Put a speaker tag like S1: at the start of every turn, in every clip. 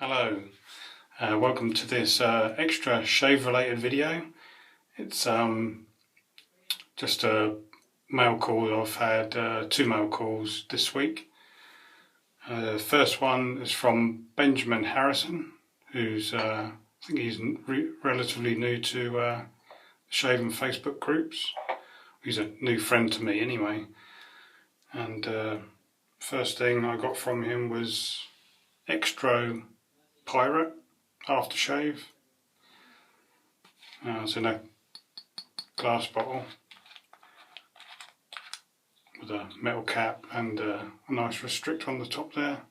S1: Hello, welcome to this extra shave related video. It's just a mail call. I've had 2 mail calls this week. The first one is from Benjamin Harrison, who's I think he's relatively new to shaving Facebook groups. He's a new friend to me anyway. And first thing I got from him was Extra Pirate aftershave. It's in a glass bottle with a metal cap and a nice restrictor on the top there.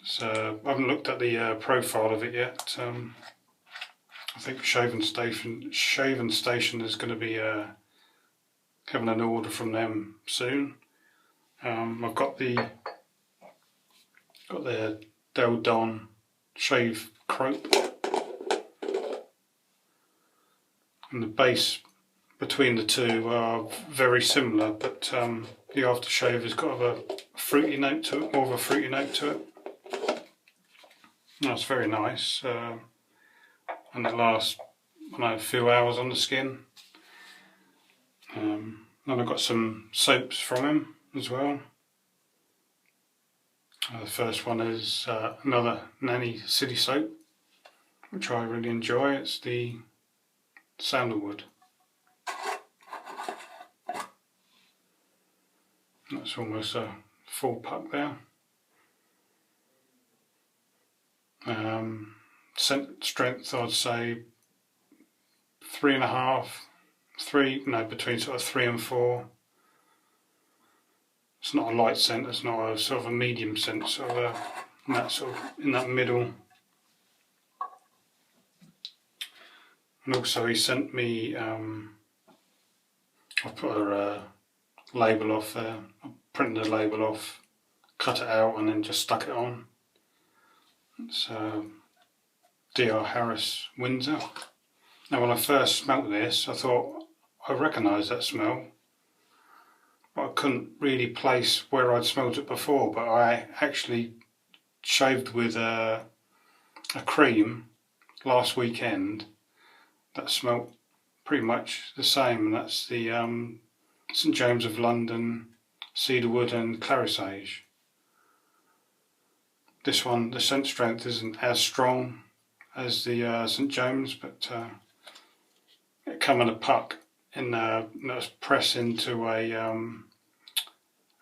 S1: So I haven't looked at the profile of it yet. I think Shaven Station is going to be having an order from them soon. I've got their Del Don shave crope, and the base between the two are very similar, but the aftershave has got a fruity note to it, more of a fruity note to it. That's very nice, and it lasts a few hours on the skin. Then I've got some soaps from him as well. The first one is another Nanny City soap, which I really enjoy. It's the sandalwood. That's almost a full pack there. Scent strength, I'd say 3.5, between sort of 3 and 4. It's not a light scent, it's not a sort of a medium scent, sort of in that middle. And also he sent me, I put a label off there, I printed the label off, cut it out and then just stuck it on. It's D.R. Harris Windsor. Now when I first smelt this, I thought I recognised that smell. I couldn't really place where I'd smelled it before, but I actually shaved with a cream last weekend that smelled pretty much the same, and that's the St James of London cedarwood and clary sage. This one, the scent strength isn't as strong as the St James, but it came in a puck and that was pressed into a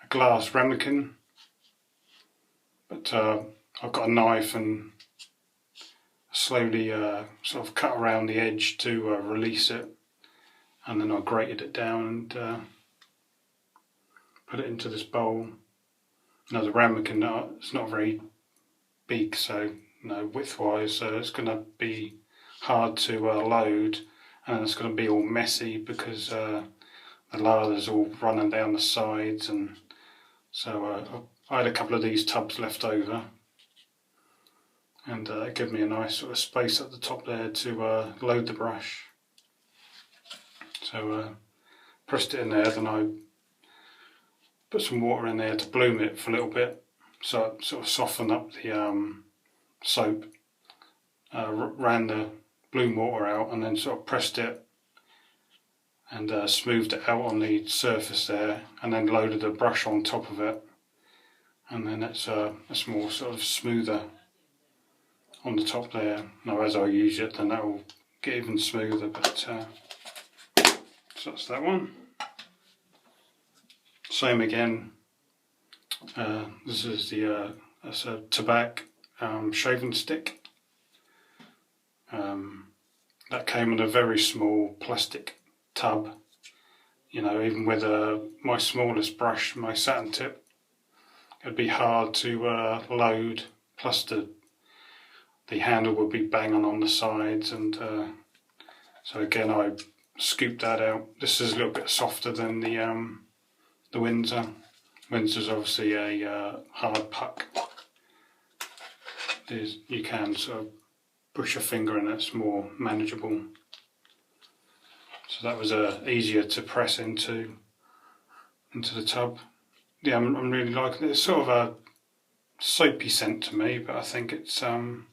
S1: glass ramekin, but I've got a knife and slowly sort of cut around the edge to release it, and then I grated it down and put it into this bowl. Now the ramekin, it's not very big, so width-wise it's going to be hard to load, and it's going to be all messy because the lather's all running down the sides, and so I had a couple of these tubs left over, and it gave me a nice sort of space at the top there to load the brush. So pressed it in there, then I put some water in there to bloom it for a little bit, so it sort of softened up the soap, ran the bloom water out, and then sort of pressed it and smoothed it out on the surface there, and then loaded the brush on top of it, and then it's more sort of smoother on the top there. Now as I use it, then that will get even smoother, but so that's that one. Same again, this is that's a tobacco shaving stick. That came in a very small plastic tub. Even with my smallest brush, my satin tip, it'd be hard to load, plus the handle would be banging on the sides, and so again I scooped that out. This is a little bit softer than the Windsor. Windsor's obviously a hard puck. You can sort of push your finger and it's more manageable. So that was easier to press into the tub. Yeah, I'm really liking it. It's sort of soapy scent to me, but I think it's the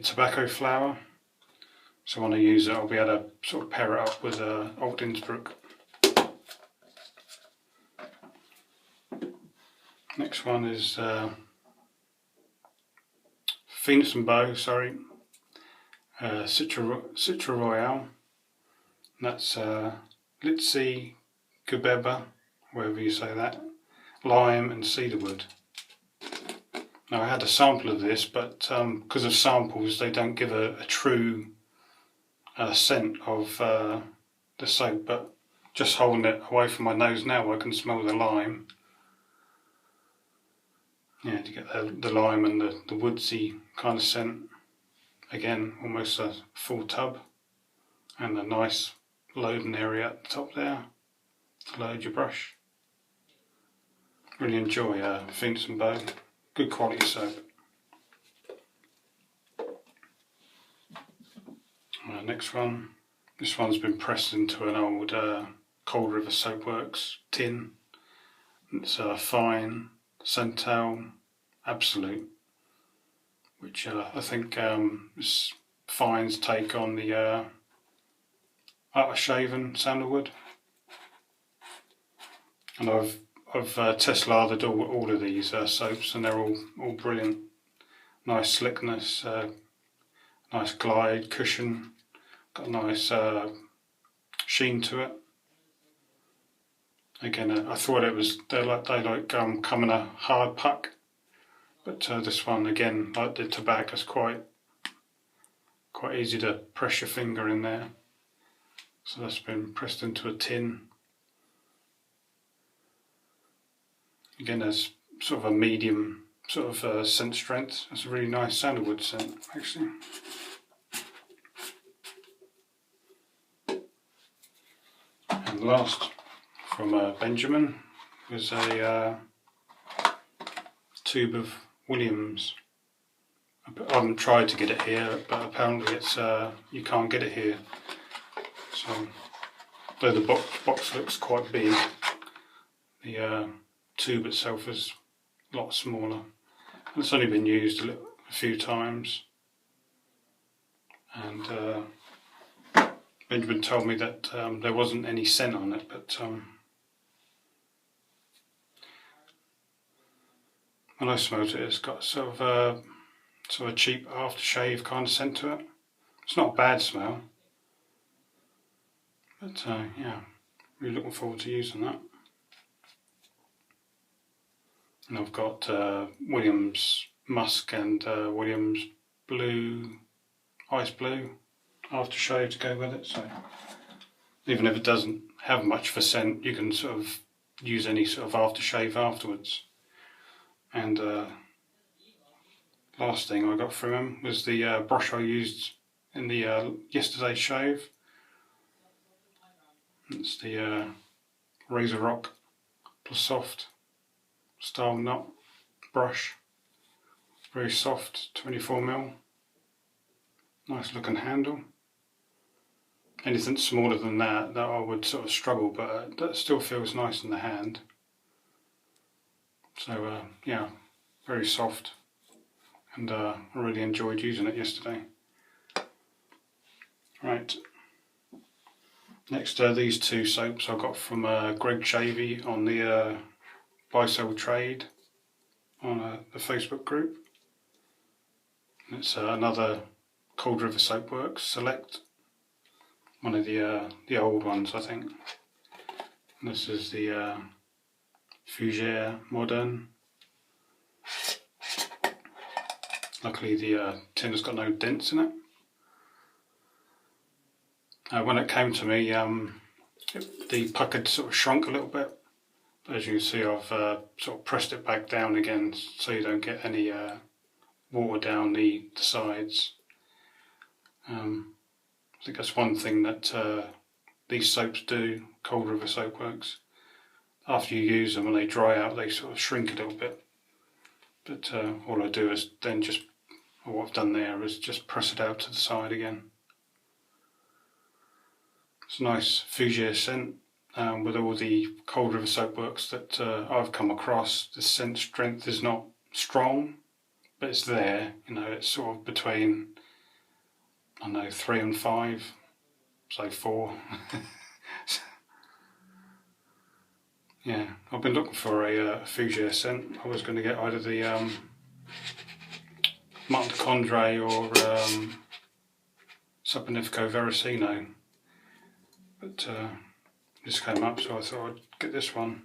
S1: tobacco flower. So when I use it, I'll be able to sort of pair it up with Old Innsbruck. Next one is Phoenix and Bow, Citra Royale. That's Litsi, Kubeba, wherever you say that, lime and cedarwood. Now I had a sample of this, but because of samples they don't give a true scent of the soap, but just holding it away from my nose now I can smell the lime. Yeah, to get the lime and the woodsy kind of scent. Again, almost a full tub, and a nice loading area at the top there to load your brush. Really enjoy Phoenix and Bow. Good quality soap. Next one. This one's been pressed into an old Cold River Soapworks tin. It's a fine Centel Absolute, which I think is Fine's take on the Art of Shaving sandalwood. And I've test lathered all of these soaps, and they're all brilliant. Nice slickness, nice glide, cushion, got a nice sheen to it. Again, I thought they come in a hard puck, but this one again, like the tobacco, is quite easy to press your finger in there. So that's been pressed into a tin. Again, there's sort of a medium sort of scent strength. That's a really nice sandalwood scent, actually. And last, from Benjamin, was a tube of Williams. I haven't tried to get it here, but apparently it's you can't get it here. So, though the box looks quite big, the tube itself is a lot smaller. And it's only been used a few times. And Benjamin told me that there wasn't any scent on it, but when I smelled it, it's got sort of a cheap aftershave kind of scent to it. It's not a bad smell, but yeah, really looking forward to using that. And I've got Williams Musk and Williams Blue, Ice Blue aftershave to go with it. So even if it doesn't have much of a scent, you can sort of use any sort of aftershave afterwards. And last thing I got from him was the brush I used in the yesterday's shave. It's the Razor Rock Plus Soft style knot brush. Very soft, 24mm. Nice looking handle. Anything smaller than that I would sort of struggle, but that still feels nice in the hand. So yeah, very soft, and I really enjoyed using it yesterday. Right, next these two soaps I got from Greg Shavey on the Buy Sell Trade on the Facebook group. It's another Cold River Soapworks Select, one of the old ones I think. And this is the Fougere Modern. Luckily the tin has got no dents in it. When it came to me, the puck had sort of shrunk a little bit. As you can see, I've sort of pressed it back down again so you don't get any water down the sides. I think that's one thing that these soaps do, Cold River Soapworks. After you use them, when they dry out, they sort of shrink a little bit. But all I do is then what I've done there is just press it out to the side again. It's a nice Fougere scent. with all the Cold River soapworks that I've come across, the scent strength is not strong, but it's there. You know, it's sort of between, I don't know, 3 and 5, so 4. Yeah, I've been looking for a fougere scent. I was going to get either the Montecondre or Saponifico Veracino, but this came up, so I thought I'd get this one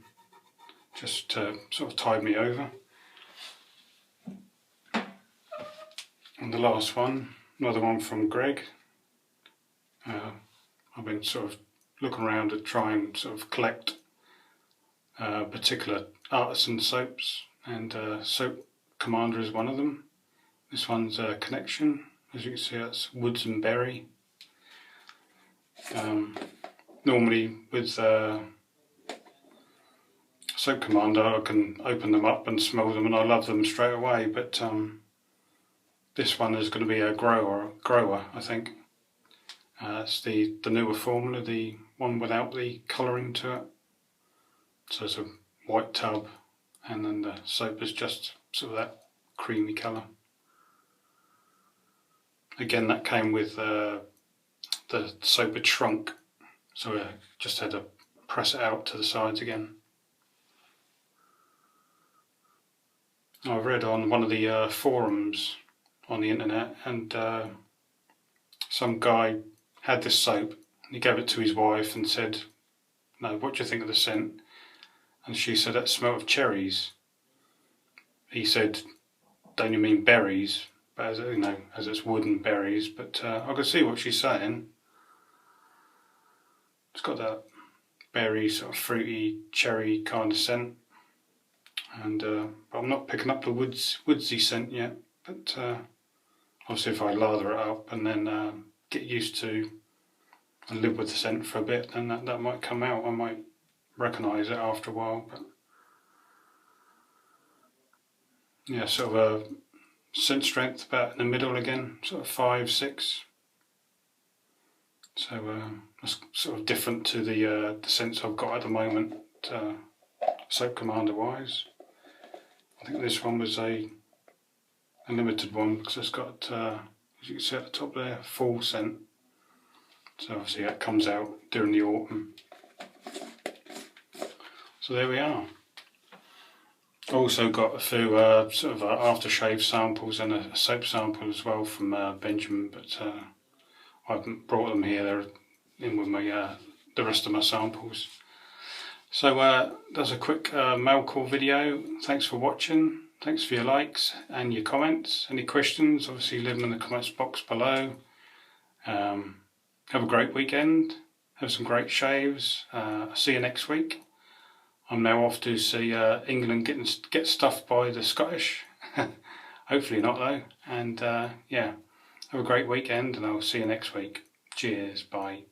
S1: just to sort of tide me over. And the last one, another one from Greg. I've been sort of looking around to try and sort of collect particular artisan soaps, and Soap Commander is one of them. This one's Connection. As you can see, that's woods and berry. Normally with Soap Commander I can open them up and smell them and I love them straight away, but this one is going to be a grower I think. It's the newer formula, the one without the colouring to it. So it's a white tub and then the soap is just sort of that creamy colour. Again, that came with the soap had shrunk, so I just had to press it out to the sides again. I read on one of the forums on the internet, and some guy had this soap and he gave it to his wife and said, "No, what do you think of the scent?" And she said, "That smell of cherries." He said, "Don't you mean berries?" But as you know, as it's wood and berries. But I could see what she's saying. It's got that berry, sort of fruity, cherry kind of scent, and but I'm not picking up the woodsy scent yet. But obviously, if I lather it up and then get used to and live with the scent for a bit, then that might come out. I might recognise it after a while. But yeah, sort of a scent strength about in the middle again, sort of 5, 6. So that's sort of different to the scents I've got at the moment, Soap Commander wise. I think this one was a limited one because it's got, as you can see at the top there, full scent. So obviously that comes out during the autumn. So there we are. Also got a few sort of aftershave samples and a soap sample as well from Benjamin, but I haven't brought them here. They're in with my the rest of my samples. So that's a quick mail call video. Thanks for watching. Thanks for your likes and your comments. Any questions, obviously leave them in the comments box below. Have a great weekend. Have some great shaves. See you next week. I'm now off to see England get stuffed by the Scottish. Hopefully not though. And yeah, have a great weekend and I'll see you next week. Cheers, bye.